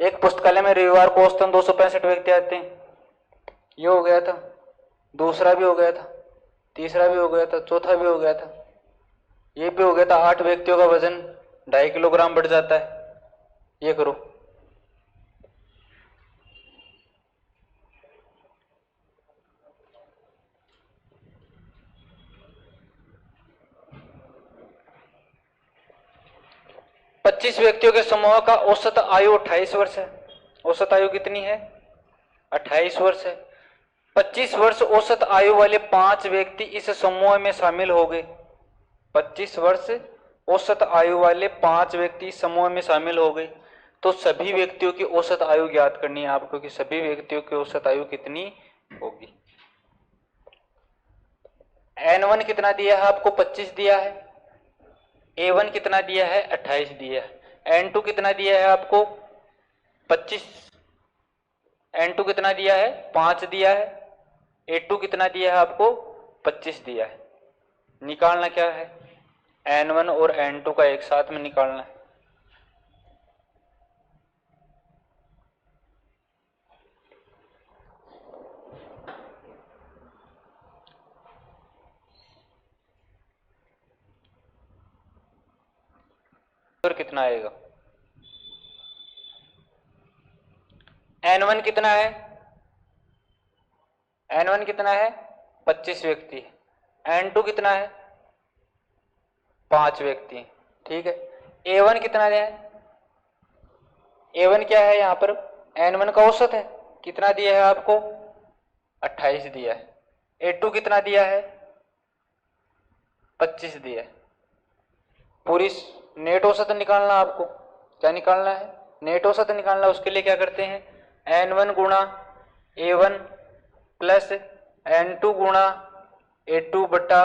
एक पुस्तकालय में रविवार को औसतन 265 व्यक्ति आते हैं, ये हो गया था, दूसरा भी हो गया था, तीसरा भी हो गया था, चौथा भी हो गया था, ये भी हो गया था। 8 व्यक्तियों का वजन 2.5 किलोग्राम बढ़ जाता है। ये करो, पच्चीस व्यक्तियों के समूह का औसत आयु 28 वर्ष है। औसत आयु कितनी है? 28 वर्ष है। 25 वर्ष औसत आयु वाले 5 व्यक्ति इस समूह में शामिल हो गए। 25 वर्ष औसत आयु वाले 5 व्यक्ति इस समूह में शामिल हो गए। तो सभी व्यक्तियों की औसत आयु ज्ञात करनी है आपको कि सभी व्यक्तियों की औसत आयु कितनी होगी। N1 कितना दिया है आपको? 25 दिया है। A1 कितना दिया है? 28 दिया है। N2 कितना दिया है आपको? 25। N2 कितना दिया है? 5 दिया है। A2 कितना दिया है आपको? 25 दिया है। निकालना क्या है? N1 और N2 का एक साथ में निकालना है। और कितना आएगा? N1 कितना है? N1 कितना है? 25 व्यक्ति। N2 कितना है? 5 व्यक्ति। ठीक है। A1 कितना है? A1 क्या है यहाँ पर? N1 का औसत है। कितना दिया है आपको? 28 दिया है। A2 कितना दिया है? 25 दिया है। पूरी नेट औसत निकालना आपको। क्या निकालना है? नेट औसत निकालना। उसके लिए क्या करते हैं? N1 गुणा A1 प्लस N2 गुणा A2 बटा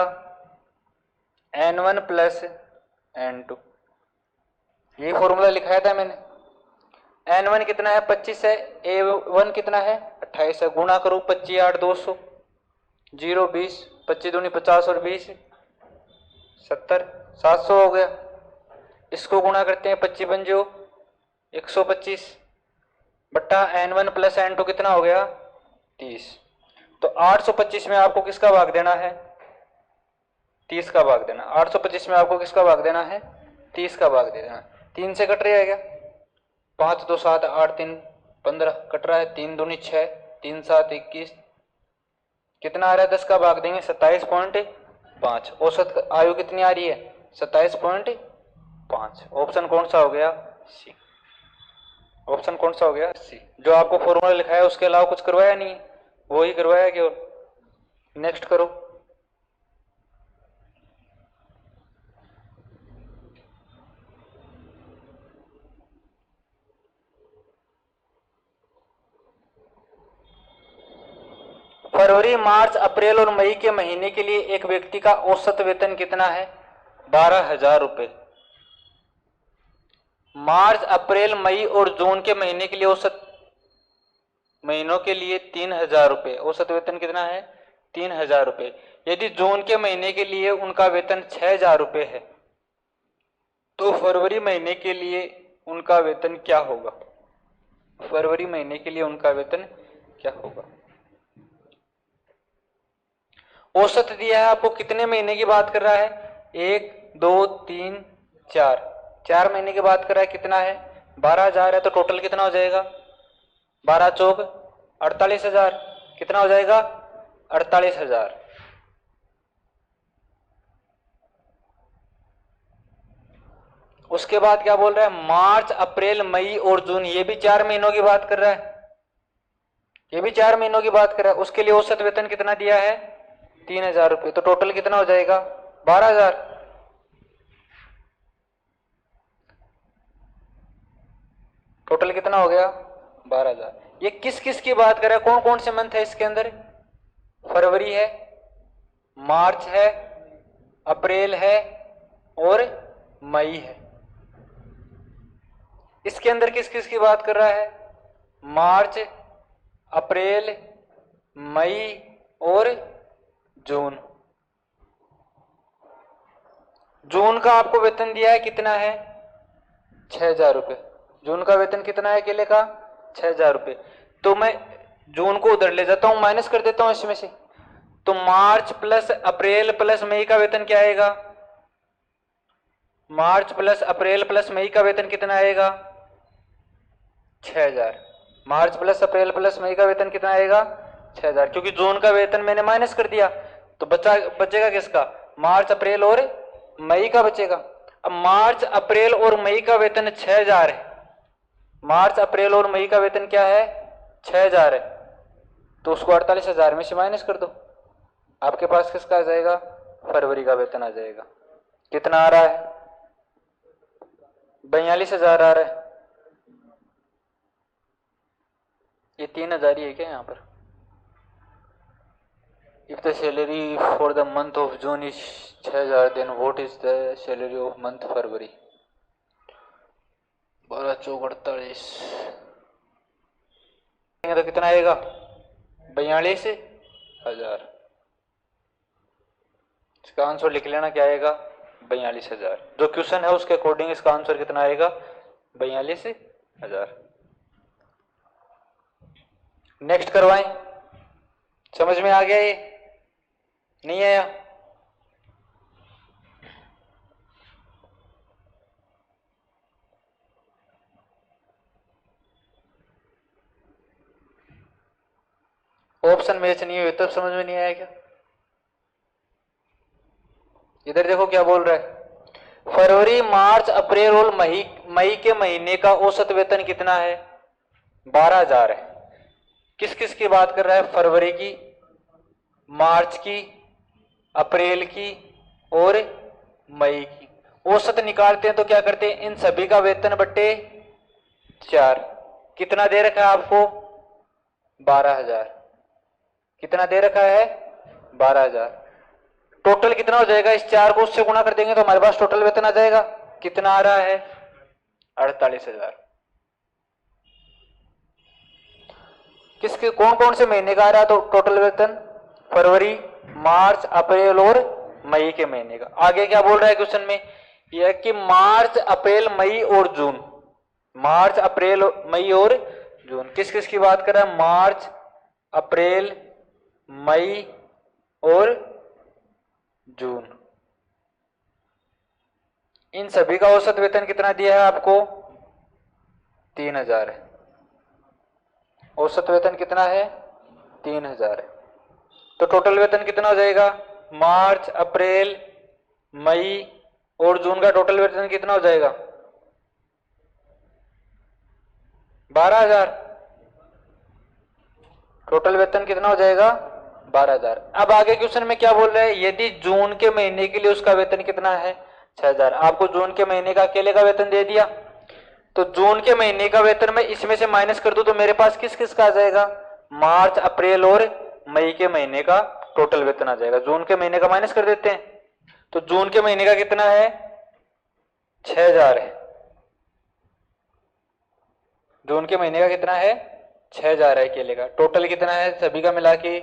N1 प्लस N2। यही फॉर्मूला लिखाया था मैंने। N1 कितना है? 25 है। A1 कितना है? 28 है। गुणा करो 25 8 200 0 20 25 दूनी 50 और 20 70 700 हो गया। इसको गुणा करते हैं 25 बन जो 125 बट्टा N1 प्लस N2 कितना हो गया? 30। तो 825 में आपको किसका भाग देना है? 30 का भाग देना। 825 में आपको किसका भाग देना है? 30 का भाग दे देना। 3 से कट रहा है क्या? 5 2 7 8 3 15 कट रहा है। 3 दूनी 6 3 7 21 कितना आ रहा है? 10 का भाग देंगे 27.5। औसत आयु कितनी आ रही है? 27.5। ऑप्शन कौन सा हो गया? सी। ऑप्शन कौन सा हो गया? सी। जो आपको फॉर्मूला लिखा है उसके अलावा कुछ करवाया नहीं, वो ही करवाया केवल। नेक्स्ट करो। फरवरी मार्च अप्रैल और मई के महीने के लिए एक व्यक्ति का औसत वेतन कितना है? 12,000 रुपए। मार्च अप्रैल मई और जून के महीने के लिए औसत महीनों के लिए 3,000 रुपए। औसत वेतन कितना है? 3,000 रुपए। यदि जून के महीने के लिए उनका वेतन 6,000 रुपए है तो फरवरी महीने के लिए उनका वेतन क्या होगा? फरवरी महीने के लिए उनका वेतन क्या होगा? औसत दिया है आपको। कितने महीने की बात कर रहा है? 1 2 3 4 4 महीने की बात कर रहा है। कितना है? 12,000 है। तो टोटल कितना हो जाएगा? 12 चौक 48,000। कितना हो जाएगा? 48,000। उसके बाद क्या बोल रहा है? मार्च अप्रैल मई और जून, ये भी 4 महीनों की बात कर रहा है। ये भी 4 महीनों की बात कर रहा है। उसके लिए औसत वेतन कितना दिया है? 3,000 रुपए। तो टोटल कितना हो जाएगा? 12,000। टोटल कितना हो गया? 12,000। ये किस किस की बात कर रहा है? कौन कौन से मंथ है इसके अंदर? फरवरी है, मार्च है, अप्रैल है और मई है। इसके अंदर किस किस की बात कर रहा है? मार्च, अप्रैल, मई और जून। जून का आपको वेतन दिया है कितना है? 6,000 रुपए। जून का वेतन कितना है अकेले का? 6000 रुपये। तो मैं जून को उधर ले जाता हूं, माइनस कर देता हूं इसमें से। तो मार्च प्लस अप्रैल प्लस मई का वेतन क्या आएगा? मार्च प्लस अप्रैल प्लस मई का वेतन कितना आएगा? 6000। मार्च प्लस अप्रैल प्लस मई का वेतन कितना आएगा? 6000, क्योंकि जून का वेतन मैंने माइनस कर दिया। तो बचेगा किसका? मार्च अप्रैल और मई का बचेगा। अब मार्च अप्रैल और मई का वेतन 6000 है। मार्च अप्रैल और मई का वेतन क्या है? 6000 है। तो उसको 48,000 में से माइनस कर दो। आपके पास किसका आ जाएगा? फरवरी का वेतन आ जाएगा। कितना आ रहा है? 42,000 आ रहा है। ये 3,000 ही है क्या यहाँ पर? If the salary for the month of June is 6000, then what is the salary of month February? 12 चौक 48, तो कितना आएगा? 42,000। इसका आंसर लिख लेना, क्या आएगा? 42,000। जो क्वेश्चन है उसके अकॉर्डिंग इसका आंसर कितना आएगा? 42,000। नेक्स्ट करवाएं। समझ में आ गया? ये नहीं आया? ऑप्शन मैच नहीं हुए तब समझ में नहीं आया क्या? इधर देखो क्या बोल रहा है। फरवरी मार्च अप्रैल और मई के महीने का औसत वेतन कितना है? 12,000 है। किस किस की बात कर रहा है? फरवरी की, मार्च की, अप्रैल की और मई की। औसत निकालते हैं तो क्या करते हैं? इन सभी का वेतन बट्टे 4। कितना दे रखा है आपको? 12,000। कितना दे रखा है? 12,000। टोटल कितना हो जाएगा? इस 4 को उससे गुणा कर देंगे तो हमारे पास टोटल वेतन आ जाएगा। कितना आ रहा है? 48,000। किसके कौन कौन से महीने का आ रहा है तो टोटल वेतन? फरवरी, मार्च, अप्रैल और मई के महीने का। आगे क्या बोल रहा है क्वेश्चन में? यह कि मार्च अप्रैल मई और जून, मार्च अप्रैल मई और जून, किस किस की बात कर रहा है? मार्च अप्रैल मई और जून। इन सभी का औसत वेतन कितना दिया है आपको? 3,000 है। औसत वेतन कितना है? 3,000 है। तो टोटल वेतन कितना हो जाएगा? मार्च अप्रैल मई और जून का टोटल वेतन कितना हो जाएगा? 12,000। टोटल वेतन कितना हो जाएगा? 12,000। अब आगे क्वेश्चन में क्या बोल रहे हैं? यदि जून के महीने के लिए उसका वेतन कितना है? 6,000। आपको जून के महीने का अकेले का वेतन दे दिया, तो जून के महीने का वेतन मैं इसमें से माइनस कर दूं तो मेरे पास किस किस का आ जाएगा? मार्च अप्रैल और मई के महीने का टोटल वेतन आ जाएगा। जून के महीने का माइनस कर देते हैं, तो जून के महीने का कितना है? 6,000 है। जून के महीने का कितना है? 6,000 है अकेले का। टोटल कितना है सभी का मिला के?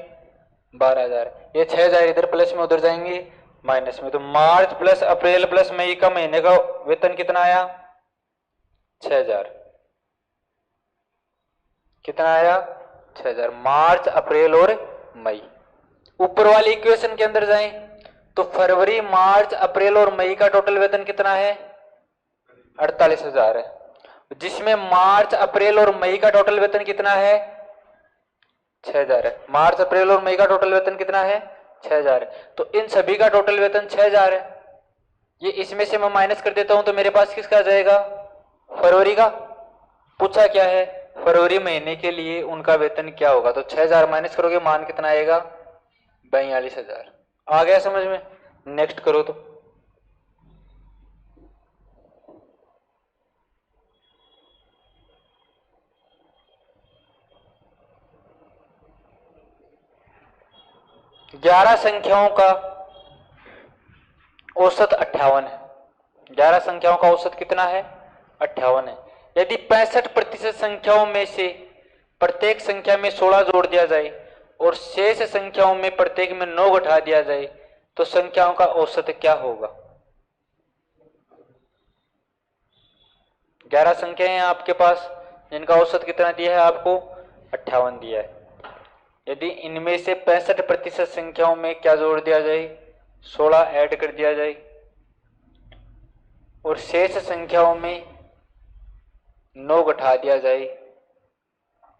12,000। ये 6,000 इधर प्लस में, उधर जाएंगे माइनस में। तो मार्च प्लस अप्रैल प्लस मई का महीने का वेतन कितना आया? 6,000। कितना आया? 6,000। मार्च अप्रैल और मई। ऊपर वाली इक्वेशन के अंदर जाएं तो फरवरी मार्च अप्रैल और मई का टोटल वेतन कितना है? 48,000 है, जिसमें मार्च अप्रैल और मई का टोटल वेतन कितना है? 6,000 है। मार्च अप्रैल और मई का टोटल वेतन कितना है? 6,000 है। तो इन सभी का टोटल वेतन 6,000 है। ये इसमें से मैं माइनस कर देता हूं तो मेरे पास किसका आ जाएगा? फरवरी का। पूछा क्या है? फरवरी महीने के लिए उनका वेतन क्या होगा? तो 6,000 माइनस करोगे, मान कितना आएगा? 42,000। आ गया समझ में? नेक्स्ट करो तो। ग्यारह संख्याओं का औसत 58 है। 11 संख्याओं का औसत कितना है? 58 है। यदि 65% संख्याओं में से प्रत्येक संख्या में 16 जोड़ दिया जाए और शेष संख्याओं में प्रत्येक में 9 घटा दिया जाए तो संख्याओं का औसत क्या होगा? 11 संख्याएं हैं आपके पास जिनका औसत कितना दिया है आपको 58 दिया है। यदि इनमें से 65% संख्याओं में क्या जोड़ दिया जाए 16 ऐड कर दिया जाए और शेष संख्याओं में 9 घटा दिया जाए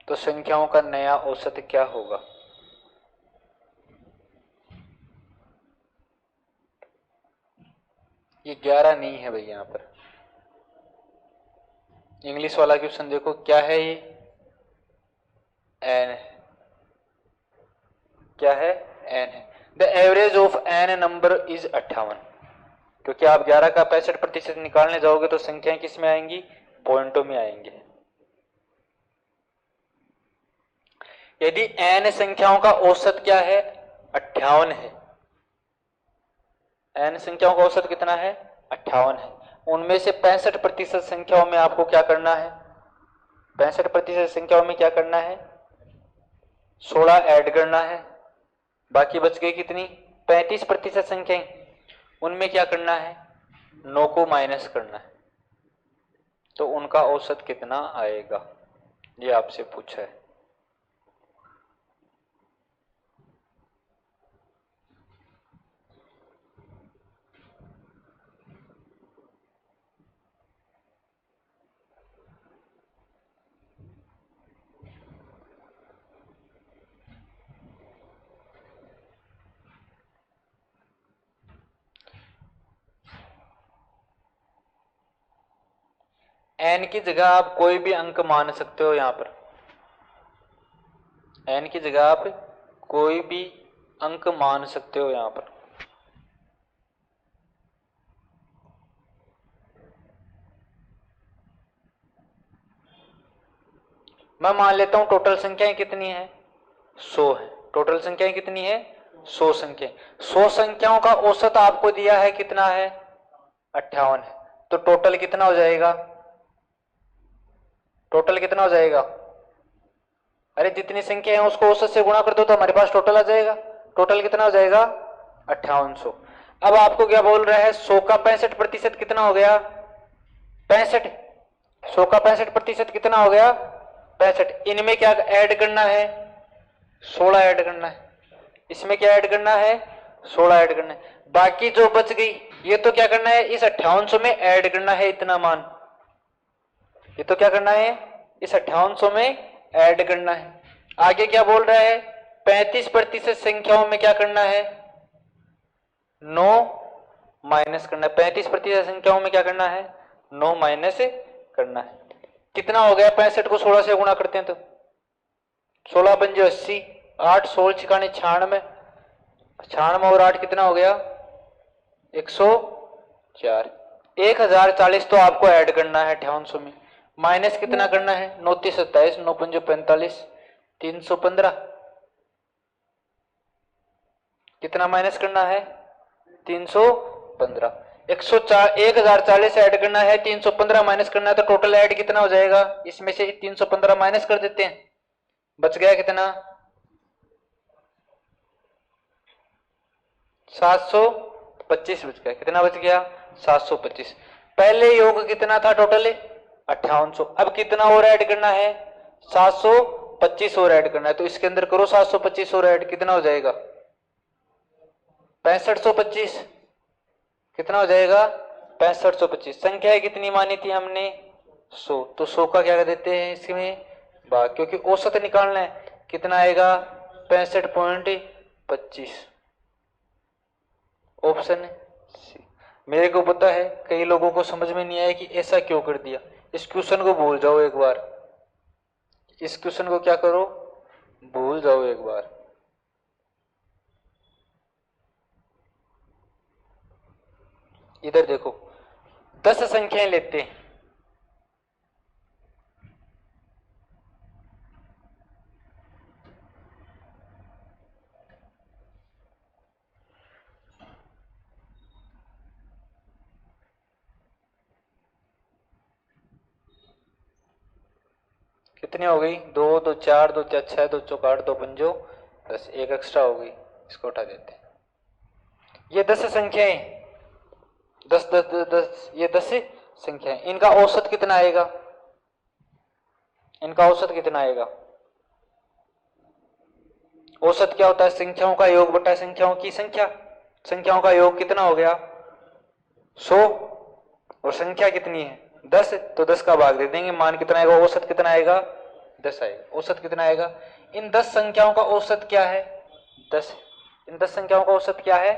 तो संख्याओं का नया औसत क्या होगा। ये 11 नहीं है भाई, यहां पर इंग्लिश वाला क्वेश्चन देखो क्या है, ये एन है, क्या है एन है। The average of n number is 58, क्योंकि आप 11 का 65% निकालने जाओगे तो संख्याएं किस में आएंगी पॉइंटों में आएंगे। यदि एन संख्याओं का औसत क्या है 58 है, एन संख्याओं का औसत कितना है 58 है, उनमें से 65% संख्याओं में आपको क्या करना है 65% संख्याओं में क्या करना है 16 ऐड करना है, बाकी बच गई कितनी 35% संख्याएं, उनमें क्या करना है 9 को माइनस करना है, तो उनका औसत कितना आएगा ये आपसे पूछा है। एन की जगह आप कोई भी अंक मान सकते हो, यहां पर एन की जगह आप कोई भी अंक मान सकते हो यहां पर। मैं मान लेता हूं टोटल संख्याएं कितनी है 100 है, टोटल संख्याएं कितनी है 100 संख्या, 100 संख्याओं का औसत आपको दिया है कितना है 58 है, तो टोटल कितना हो जाएगा, टोटल कितना हो जाएगा, अरे जितनी संख्या है उसको औसत से गुणा कर दो तो हमारे पास टोटल आ जाएगा, टोटल कितना हो जाएगा 5800। अब आपको क्या बोल रहा है 100 का 65% कितना हो गया 65, 100 का 65% कितना हो गया 65, इनमें क्या ऐड करना है 16 ऐड करना है, इसमें क्या ऐड करना है 16 ऐड करना है, बाकी जो बच गई ये तो क्या करना है इस 5800 में ऐड करना है इतना मान, ये तो क्या करना है इस 5800 में ऐड करना है। आगे क्या बोल रहा है 35% संख्याओं में क्या करना है 9 माइनस करना है, 35% संख्याओं में क्या करना है 9 माइनस करना है, कितना हो गया 65 को 16 से गुणा करते हैं तो 16 पंजे 80, 8 16 छिकाने 96, 96 और 8 कितना हो गया 104, 1040 तो आपको ऐड करना है 5800 में, माइनस कितना करना है 29 27 9 पंजे 45 315, कितना माइनस करना है 315, 1040 ऐड करना है 315 माइनस करना है, तो टोटल ऐड कितना हो जाएगा, इसमें से 315 माइनस कर देते हैं, बच गया कितना 725 बच गया, कितना बच गया 725। पहले योग कितना था टोटल 5800, अब कितना और ऐड करना है 725 और ऐड करना है, तो इसके अंदर करो 725 और ऐड, कितना हो जाएगा 6525, कितना हो जाएगा 6525। संख्या कितनी मानी थी हमने 100, तो 100 का क्या कर देते हैं इसमें भाग, क्योंकि औसत निकालना है, कितना आएगा 65.25, ऑप्शन सी। मेरे को पता है कई लोगों को समझ में नहीं आया कि ऐसा क्यों कर दिया, इस क्वेश्चन को भूल जाओ एक बार, इस क्वेश्चन को क्या करो भूल जाओ एक बार। इधर देखो 10 संख्याएं लेते हैं, कितनी हो गई 2 2 4 2 4 6 2 चौक 8 2 पंजो 10, एक एक्स्ट्रा हो गई, इसको उठा देते हैं। ये 10 संख्याएं 10 10 10 10, ये 10 संख्या है। इनका औसत कितना आएगा? इनका औसत कितना आएगा? औसत क्या होता है? संख्याओं का योग बटा संख्याओं की संख्या। संख्याओं का योग कितना हो गया? 100 और संख्या कितनी है? 10, तो 10 का भाग दे देंगे, मान कितना आएगा? औसत कितना आएगा? 10 आएगा। औसत कितना आएगा? इन 10 संख्याओं का औसत क्या है? 10 है। इन 10 संख्याओं का औसत क्या है?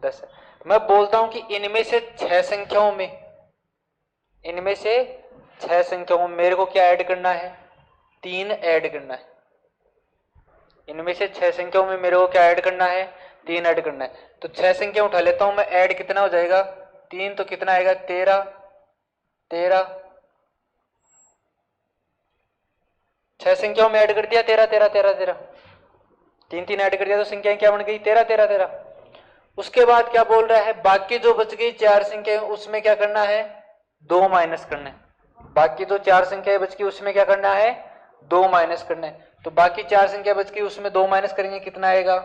10 है। मैं बोलता हूं कि इनमें से 6 संख्याओं में, इनमें से 6 संख्याओं में मेरे को क्या ऐड करना है? 3 ऐड करना है। इनमें से 6 संख्याओं में मेरे को क्या ऐड करना है? 3 ऐड करना है। तो 6 संख्या उठा लेता हूं मैं, ऐड कितना हो जाएगा? 3, तो कितना आएगा? 13। 6 संख्याओं में ऐड कर दिया 13 13 13 13, 3 3 ऐड कर दिया, तो संख्याएं क्या बन गई? 13 13 13। उसके बाद क्या बोल रहा है? बाकी जो बच गई 4 संख्याएं, उसमें क्या करना है? 2 माइनस करना है। बाकी जो 4 संख्याएं बच गई उसमें क्या करना है? 2 माइनस करना है। तो बाकी 4 संख्या बच गई, उसमें 2 माइनस करेंगे, कितना आएगा?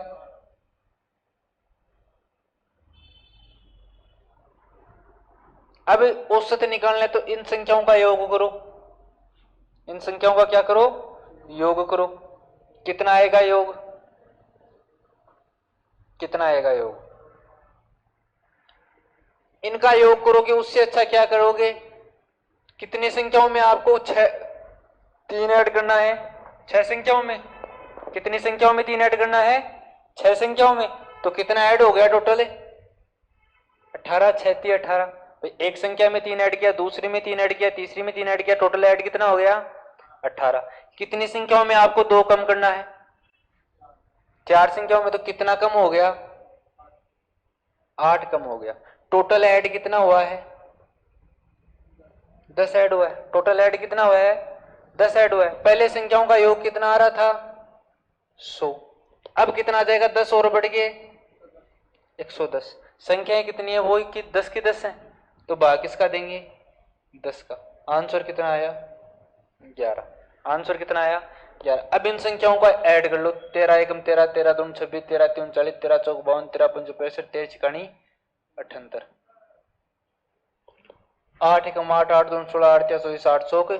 अब औसत निकालना है, तो इन संख्याओं का योग करो। इन संख्याओं का क्या करो? योग करो। कितना आएगा योग? कितना आएगा योग? इनका योग करोगे, उससे अच्छा क्या करोगे? कितनी संख्याओं में आपको 3 ऐड करना है? 6 संख्याओं में। कितनी संख्याओं में 3 ऐड करना है? 6 संख्याओं में। तो कितना ऐड हो गया टोटल? 18। 6 18। एक संख्या में 3 ऐड किया, दूसरी में 3 ऐड किया, तीसरी में 3 ऐड किया, टोटल ऐड कितना हो गया? 18। कितनी संख्याओं में आपको 2 कम करना है? 4 संख्याओं में। तो कितना कम हो गया? 8 कम हो गया। टोटल ऐड कितना हुआ है? 10 ऐड हुआ है। टोटल ऐड कितना हुआ है? 10 ऐड हुआ है। पहले संख्याओं का योग कितना आ रहा था? 100। अब कितना आ जाएगा? 10 और बढ़ गए 110। संख्याएं कितनी है? वो 10 की 10 है, तो भाग किसका देंगे? 10 का। आंसर कितना आया? 11। आंसर कितना आया? 11। अब इन संख्याओं का ऐड कर लो। 13 एकम 13, 13 दूनी 26, 13 तीन 40, 13 चौक 52, 13 पंच 65, 13 छिकानी 78, 8 एकम 8, 8 दूनी 16, 8 3 24, 8 चौक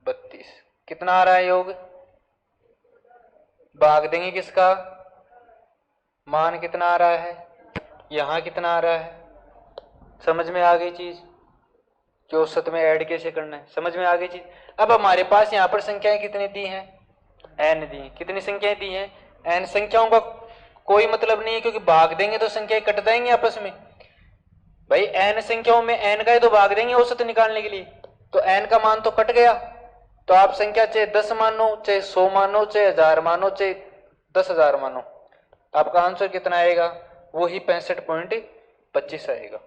32। कितना आ रहा है योग? भाग देंगे किसका? मान कितना आ रहा है? यहां कितना आ रहा है? समझ में आ गई चीज कि औसत में ऐड कैसे करना है? समझ में आ गई चीज। अब हमारे पास यहाँ पर संख्याएं कितनी दी हैं? n दी हैं। कितनी संख्याएं दी हैं? n। संख्याओं का कोई मतलब नहीं है, क्योंकि भाग देंगे तो संख्याएं कट जाएंगी आपस में। भाई n संख्याओं में n का ही तो भाग देंगे औसत निकालने के लिए, तो n का मान तो कट गया। तो आप संख्या चाहे 10 मानो, चाहे 100 मानो, चाहे 1000 मानो, चाहे 10,000 मानो, आपका आंसर कितना आएगा? वही 65.25 आएगा।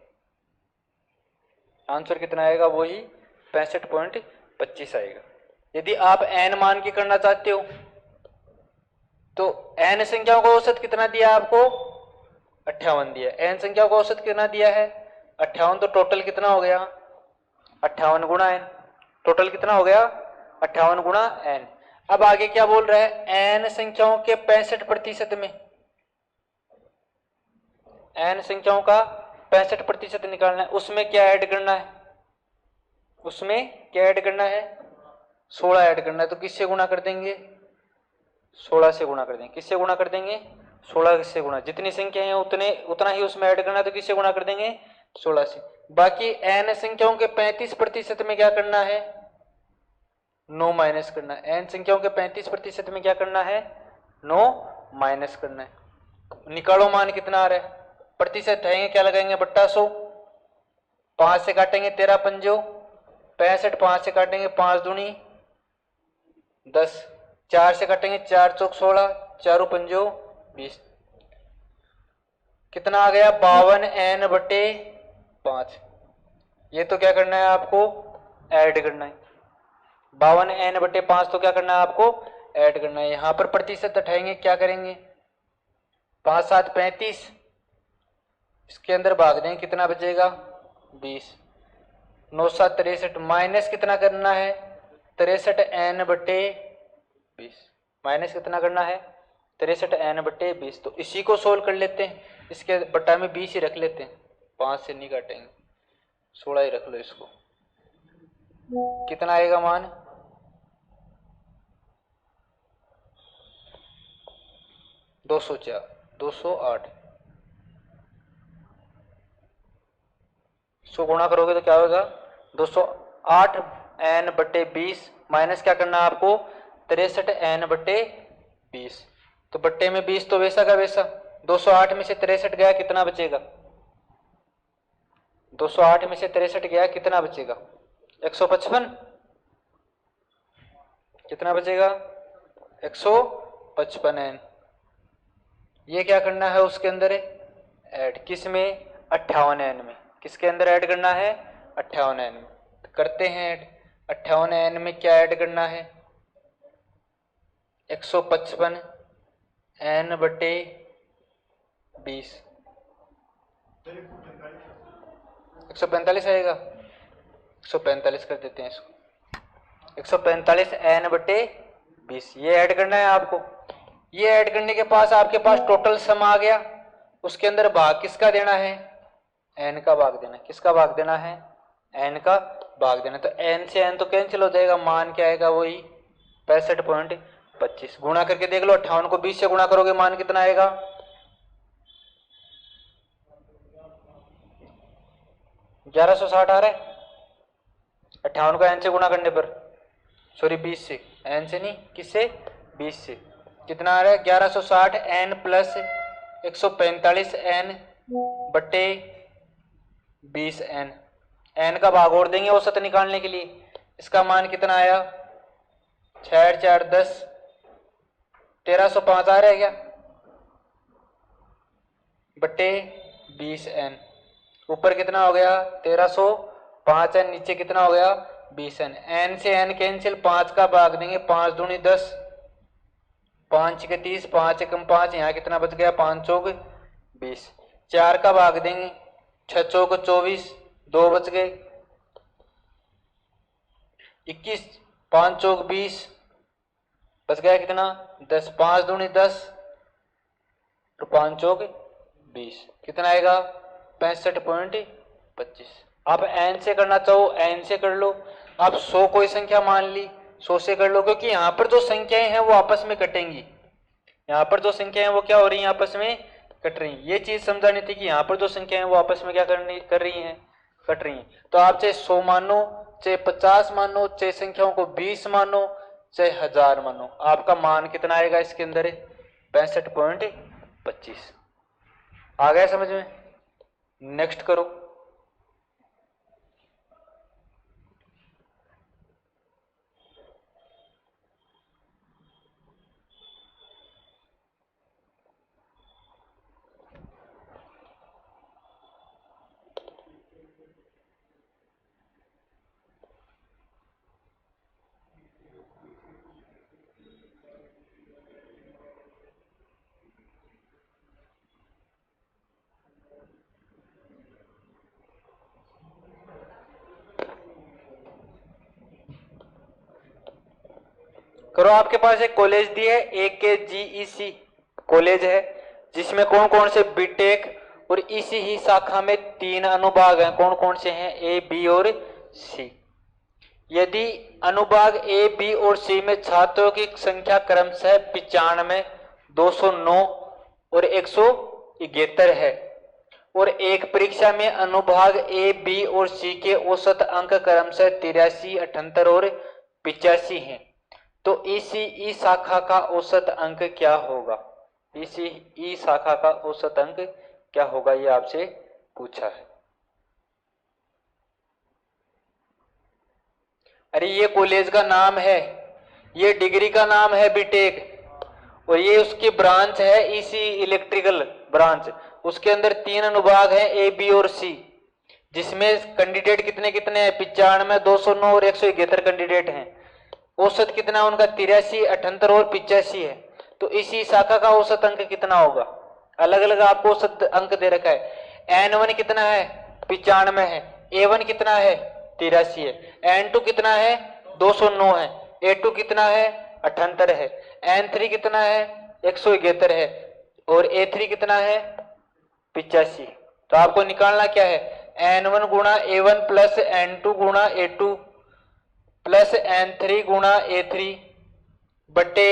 आंसर कितना आएगा? वही 65.25 आएगा। यदि आप n मान के करना चाहते हो तो n संख्याओं का औसत कितना दिया आपको? 58 दिया। n संख्याओं का औसत कितना दिया है? 58। तो टोटल कितना हो गया? 58 गुणा n। टोटल कितना हो गया? 58 गुणा n। अब आगे क्या बोल रहा है? n संख्याओं के 65% में, n संख्याओं का 65% निकालना है। उसमें क्या ऐड करना है? उसमें क्या ऐड करना है? 16 ऐड करना है। तो किससे गुणा कर देंगे? 16 से गुणा कर देंगे। किससे गुणा कर देंगे? 16 से गुणा। जितनी संख्या है उतना ही उसमें ऐड करना है, तो किससे गुणा कर देंगे? 16 से। बाकी n संख्याओं के 35% में क्या करना है? 9 माइनस करना है। n संख्याओं के 35% में क्या करना है? 9 माइनस करना है। निकालो मान कितना आ रहा है? प्रतिशत है क्या लगाएंगे? बट्टा 100। 5 से काटेंगे 13 पंजो 65, 5 से काटेंगे 5 दूनी 10, 4 से काटेंगे 4 चौक 16, 4 पंजो 20। कितना आ गया? 52n/5। ये तो क्या करना है आपको? ऐड करना है। 52n/5 तो क्या करना है आपको? ऐड करना है। यहां पर प्रतिशत हटाएंगे, क्या करेंगे? 5 7 35, इसके अंदर भाग देंगे, कितना बचेगा? 20। 9 7 63, माइनस कितना करना है? 63n/20। माइनस कितना करना है? 63n/20। तो इसी को सोल्व कर लेते हैं। इसके बट्टा में 20 ही रख लेते हैं, 5 से नहीं काटेंगे, 16 ही रख लो इसको। कितना आएगा मान? 204, 208। सो गुणा करोगे तो क्या होगा? 208 n बटे 20 माइनस क्या करना है आपको? 63 n बटे 20। तो बट्टे में 20 तो वैसा का वैसा, 208 में से 63 गया कितना बचेगा? 208 में से 63 गया कितना बचेगा? 155। कितना बचेगा? 155 n। ये क्या करना है उसके अंदर ऐड, किस में? 58 n में। किसके अंदर ऐड करना है? 58 n में। तो करते हैं ऐड। 58 n में क्या ऐड करना है? 155 n बटे 20। 145 आएगा। 145 कर देते हैं इसको। 145 n बटे 20 ये ऐड करना है आपको। ये ऐड करने के पास आपके पास टोटल सम आ गया। उसके अंदर भाग किसका देना है? n का भाग देना। किसका भाग देना है? n का भाग देना। तो n से n तो कैंसिल हो जाएगा, मान क्या आएगा? वही 65.25। गुणा करके देख लो, 58 को 20 से गुणा करोगे मान कितना आएगा? 1160 आ रहा है। 58 को n से गुणा करने पर, सॉरी 20 से, n से नहीं, किससे? 20 से। कितना आ रहा है? 1160 n प्लस 145 n बटे 20 n। n का भाग और देंगे औसत निकालने के लिए। इसका मान कितना आया? 6 4 10, 1305 आ रहा है क्या? बटे 20 n। ऊपर कितना हो गया? 1305 n, नीचे कितना हो गया? 20 n। n से n कैंसिल, 5 का भाग देंगे, 5 दूनी 10, 5 के 30, 5 एकम 5, यहाँ कितना बच गया? 5 चौक 20। 4 का भाग देंगे, 6 चौक 24, 2 बच गए 21, 5 चौक 20, बच गया कितना? 10, 5 दूनी 10 तो 5 चौक 20, कितना आएगा? 65.25। आप n से करना चाहो n से कर लो। आप 100 कोई संख्या मान ली, 100 से कर लो, क्योंकि यहाँ पर जो संख्याएं हैं वो आपस में कटेंगी। यहाँ पर जो संख्याएं वो क्या हो रही हैं? आपस में कट रही हैं। ये चीज समझानी थी कि यहाँ पर जो संख्याएं वो आपस में क्या कर रही हैं? कट रही हैं। तो आप चाहे 100 मानो, चाहे 50 मानो, चाहे संख्याओं को 20 मानो, चाहे 1000 मानो, आपका मान कितना आएगा इसके अंदर? 65.25। आ गया समझ में? नेक्स्ट करो। करो। आपके पास एक कॉलेज दी है, AKGEC कॉलेज है, जिसमें कौन कौन से बीटेक और इसी ही शाखा में 3 अनुभाग हैं। कौन कौन से हैं? A, B और C। यदि अनुभाग A, B और C में छात्रों की संख्या क्रमशः 95, 209 और 171 है, और एक परीक्षा में अनुभाग A, B और C के औसत अंक क्रमशः 83, 78 और 85 हैं, तो ECE शाखा का औसत अंक क्या होगा? ECE शाखा का औसत अंक क्या होगा? ये आपसे पूछा है। अरे ये कॉलेज का नाम है, ये डिग्री का नाम है बीटेक, और ये उसकी ब्रांच है ECE इलेक्ट्रिकल ब्रांच। उसके अंदर 3 अनुभाग हैं A, B और C, जिसमें कैंडिडेट कितने कितने हैं? 95, 209 और 171 कैंडिडेट हैं। औसत कितना उनका? 83, 78 और 85 है। तो इसी शाखा का औसत अंक कितना होगा? अलग अलग आपको औसत अंक दे रखा है। N1 कितना है? 95 है। A1 कितना है? 83 है। N2 कितना है? 209 है। A2 कितना है? 78 है। N3 कितना है? 171 है। और A3 कितना है? 85। तो आपको निकालना क्या है? N1 गुणा A1 प्लस N2 गुणा A2 प्लस N3 गुणा A3 बटे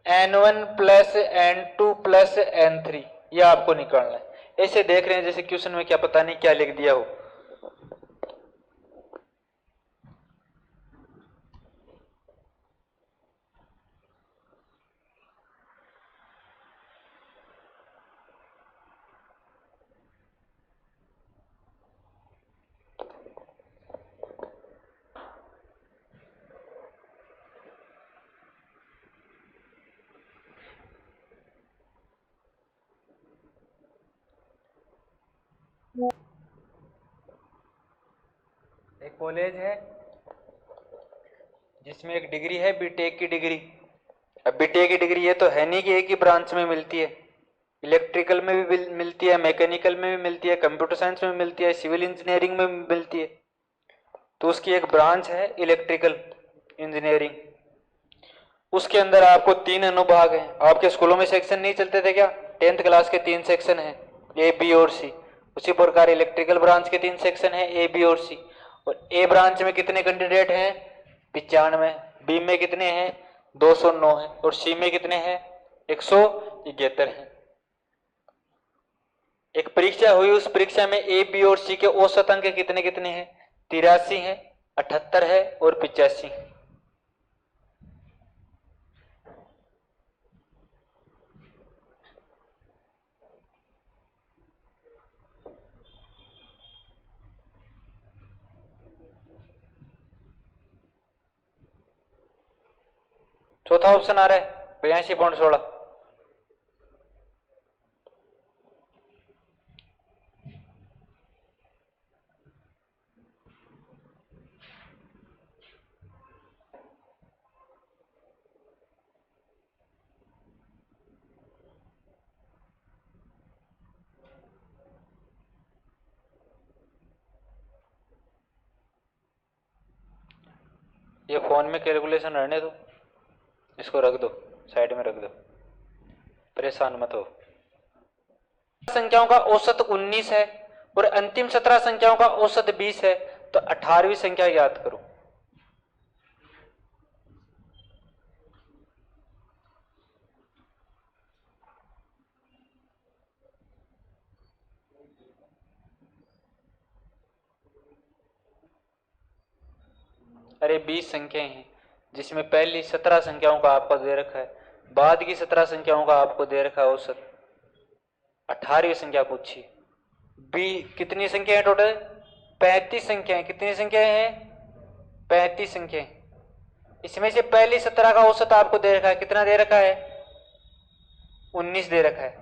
N1 plus N2 plus N3, यह आपको निकालना है। ऐसे देख रहे हैं जैसे क्वेश्चन में क्या पता नहीं क्या लिख दिया हो। एक कॉलेज है जिसमें एक डिग्री है बीटेक की डिग्री। अब बीटेक की डिग्री ये तो है नहीं कि एक ही ब्रांच में मिलती है, इलेक्ट्रिकल में भी मिलती है, मैकेनिकल में भी मिलती है, कंप्यूटर साइंस में भी मिलती है, सिविल इंजीनियरिंग में भी मिलती है। तो उसकी एक ब्रांच है इलेक्ट्रिकल इंजीनियरिंग, उसके अंदर आपको 3 अनुभाग हैं। आपके स्कूलों में सेक्शन नहीं चलते थे क्या? 10th क्लास के 3 सेक्शन हैं, ए बी और सी। उसी प्रकार इलेक्ट्रिकल ब्रांच के 3 सेक्शन हैं, ए बी और सी। और ए ब्रांच में कितने कैंडिडेट हैं? 95। बी में कितने हैं? 209 हैं। और सी में कितने हैं? 171 हैं। एक परीक्षा हुई, उस परीक्षा में ए बी और सी के औसत अंक कितने कितने हैं? 83 हैं, 78 है और 85 है। चौथा ऑप्शन आ रहा है 82.16। ये फोन में कैलकुलेशन रहने दो, इसको रख दो, साइड में रख दो, परेशान मत हो। संख्याओं का औसत 19 है और अंतिम 17 संख्याओं का औसत 20 है, तो 18वीं संख्या याद करो। अरे 20 संख्याएं हैं जिसमें पहली 17 संख्याओं का आपको दे रखा है, बाद की 17 संख्याओं का आपको दे रखा है औसत। 18वीं संख्या पूछी। बी कितनी संख्या है टोटल? 35 संख्याएं। कितनी संख्याएं हैं? 35 संख्याएं। इसमें से पहली 17 का औसत आपको दे रखा है, कितना दे रखा है? 19 दे रखा है।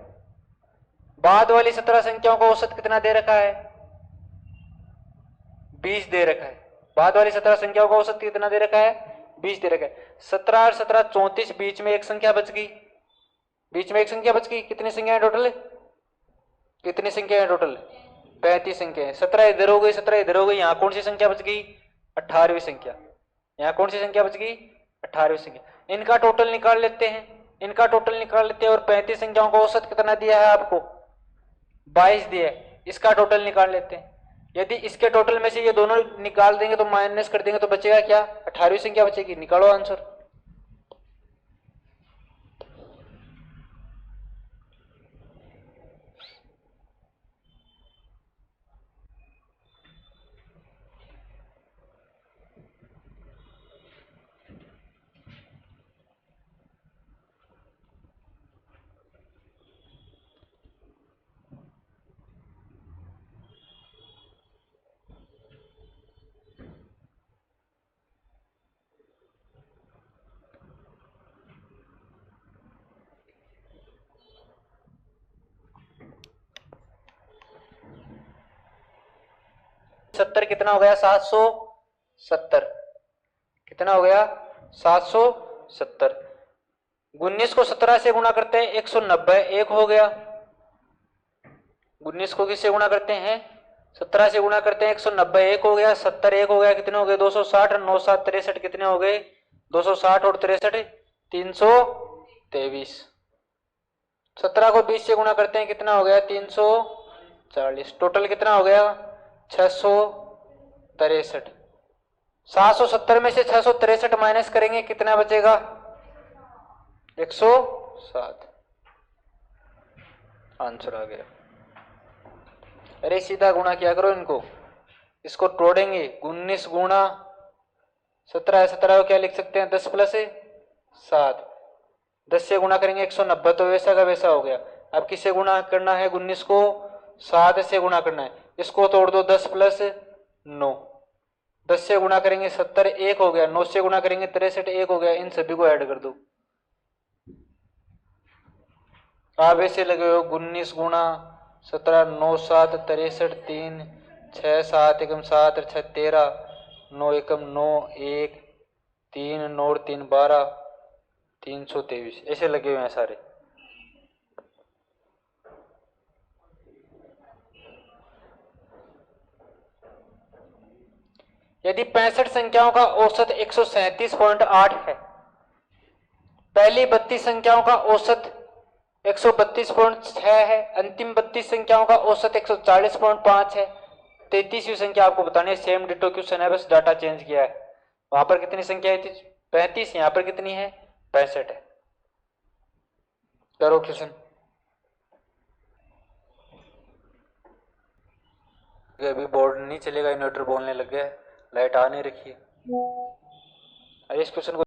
बाद वाली 17 संख्याओं का औसत कितना दे रखा है? 20 दे रखा है। बाद वाली 17 संख्याओं का औसत कितना दे रखा है? 20 दे रखा है। 17 और 17 34, बीच में एक संख्या बच गई। बीच में एक संख्या बच गई। कितनी संख्या है टोटल? कितनी संख्या है टोटल? 35 संख्या है। 17 इधर हो गई, 17 इधर हो गई। यहां कौन सी संख्या बच गई? 18वीं संख्या। यहां कौन सी संख्या बच गई? 18वीं संख्या। इनका टोटल निकाल लेते हैं, इनका टोटल निकाल लेते हैं। और 35 संख्याओं का औसत कितना दिया है आपको? 22 दिया है। इसका टोटल निकाल लेते हैं। यदि इसके टोटल में से ये दोनों निकाल देंगे तो माइनस कर देंगे तो बचेगा क्या? 18वीं संख्या बचेगी। निकालो आंसर। सत्तर कितना हो गया? 770। कितना हो गया? 770। 19 को 17 से गुणा करते हैं 190, एक हो गया। 19 को किससे गुणा करते हैं? 17 से गुणा करते हैं 190, एक हो गया। 70 एक हो गया। कितने हो गए? 260। 9 7 63, कितने हो गए? 260 और 63 323। 17 को 20 से गुणा करते हैं, कितना हो गया? 340। टोटल कितना हो गया? 663। 770 में से 663 माइनस करेंगे कितना बचेगा? 107। आंसर आ गया। अरे सीधा गुणा किया करो इनको, इसको तोड़ेंगे। 19 गुणा 17 है, 17 को क्या लिख सकते हैं? 10 प्लस 7। 10 से गुणा करेंगे 190, तो वैसा का वैसा हो गया। अब किससे गुणा करना है? 19 को 7 से गुणा करना है। इसको तोड़ दो, 10 प्लस 9। 10 से गुणा करेंगे 70, 1 हो गया। 9 से गुणा करेंगे 63, 1 हो गया। इन सभी को ऐड कर दो। आप ऐसे लगे हो 19 गुणा 17, 9 7 63, 3 6 7 एकम 7 6 13, 9 एकम 9 1 3 9 3 12, 323 ऐसे लगे हुए हैं सारे। यदि 65 संख्याओं का औसत 137.8 है, पहली 32 संख्याओं का औसत 132.6 है, अंतिम 32 संख्याओं का औसत 140.5 है, 33वीं संख्या आपको बतानी है। सेम डिटो क्वेश्चन है, बस डाटा चेंज किया है। वहां पर कितनी संख्या थी? 35। यहां पर कितनी है? 65 है। करो क्वेश्चन। अभी बोर्ड नहीं चलेगा, इन्वर्टर बोलने लग गया है, लाइट आ नहीं रखी है। इस क्वेश्चन को